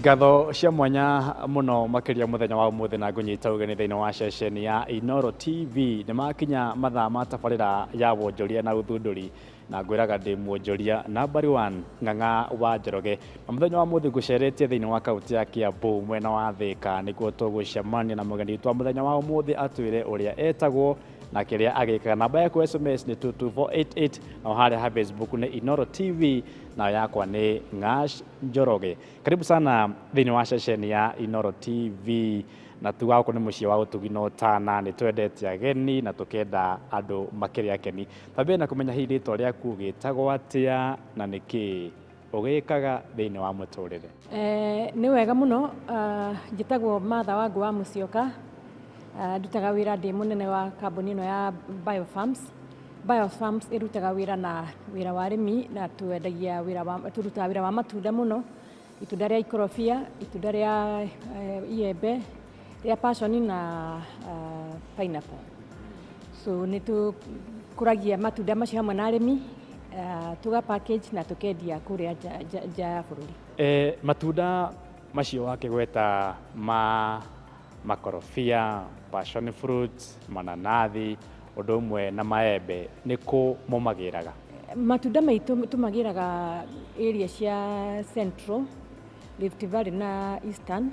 Ngatho cia mwanya muno makiria muthenya wa umuthi na ngunyita ugeni thiini wa ceceni ya Inooro TV ni makinya mathaa ma tabarira ya wonjoria na uthunduri na ngwiraga ndi mwonjoria number 1 Ng'ang'a wa Njoroge na muthenya wa umuthi nguceretie thiini wa kaunti ya Kiambu mwena wa Thika niguo tugucemania na mugeni twa muthenya wa umuthi atwire uria etagwo na kiria agikaga. Namba yaku SMS ni 22488 na haria ha Facebook ni Inooro TV na yakwa ni Ng'ash Njoroge. Karibu sana thiini wa ceceni ya Inooro TV na tugako ni mucii wa utugi no tana ni twendete ageni na tukenda andu makiria akeni. Tabe na kumenya hi ritwa riaku gitagwo atia na niki ugikaga thiini wa muturire. Ni wega muno njitagwo Martha Wangũ wa Musyoka. Ndutaga wira ndi munene wa kambuni ino ya Biofarms. Biofarms irutaga wira na wira wa arimi na twendagia wira wa turutaga wira wa matunda muno, itunda ria ikorobia, itunda ria iembe, ria passion na pineapple. So ni tukuragia matunda macio hamwe na arimi tuga package na tukendia kuria nja ya bururi. Matunda macio wakigweta makorobia, passion fruit, mananathi, undu umwe na maembe niku mumagiraga? Matunda maitu tumagiraga area cia Central, Rift Valley na Eastern,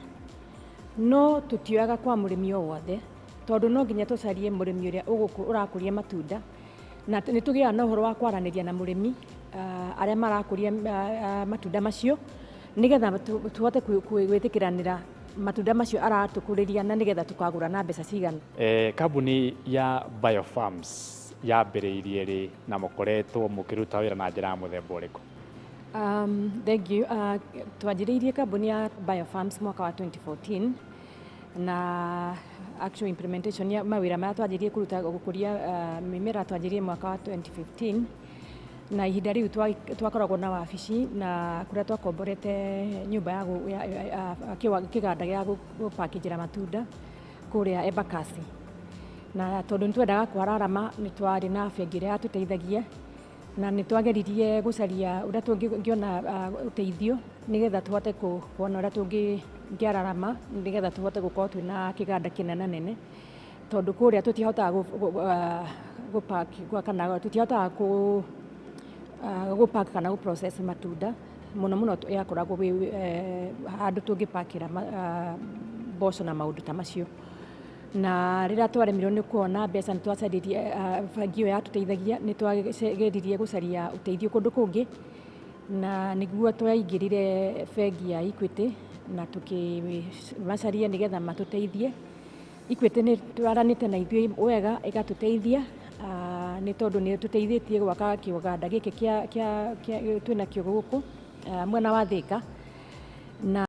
no tutioyaga kwa murimi o wothe tondu no nginya tucarie murimi uria urakuria matunda na ni tugia na uhoro wa kwaraniria na murimi aria marakuria matunda macio nigetha tuhote gwitikiranira matunda macio aratukuriria na nigetha tukagura na mbeca cigana. Kambuni ya Biofarms yambiriirie ri na mukoretwo mukiruta wira na njira muthemba uriku? Thank you. Twanjiriirie kambuni ya Biofarms mwaka wa 2014 na actual implementation ya mawira maya twanjirie kuruta gukuria mimera twanjirie mwaka wa 2015 na ihinda riu twakoragwo na wabici na kuria twakomborete nyumba ya kiganda gia gupackagera matunda kuria Embakasi, na tondu nitwendaga kwararama ni twari na bengi iria yatuteithagia na ni twageririe gucaria uria tungiona uteithio nigetha tuhote kuona uria tungiararama nigetha tuhote gukorwo twina kiganda kinene nene tondu kuria tutihotaga gupack kana tutihotaga gupack kana guprocess matunda muno yakoragwo handu tungipakira mboco na maundu ta macio. Na rira twaremirwo ni kuona mbeca ni twacaririe bengi iyo yatuteithagia ni twageririe gucaria uteithio kundu kungi na niguo twaingirire bengi ya Equity na tukimacaria nigetha matuteithie. Equity ni twaranite na ithuĩ wega igatuteithia ni tondu ni tuteithĩtie gwaka kiganda giki twina kio guku mwena wa Thika na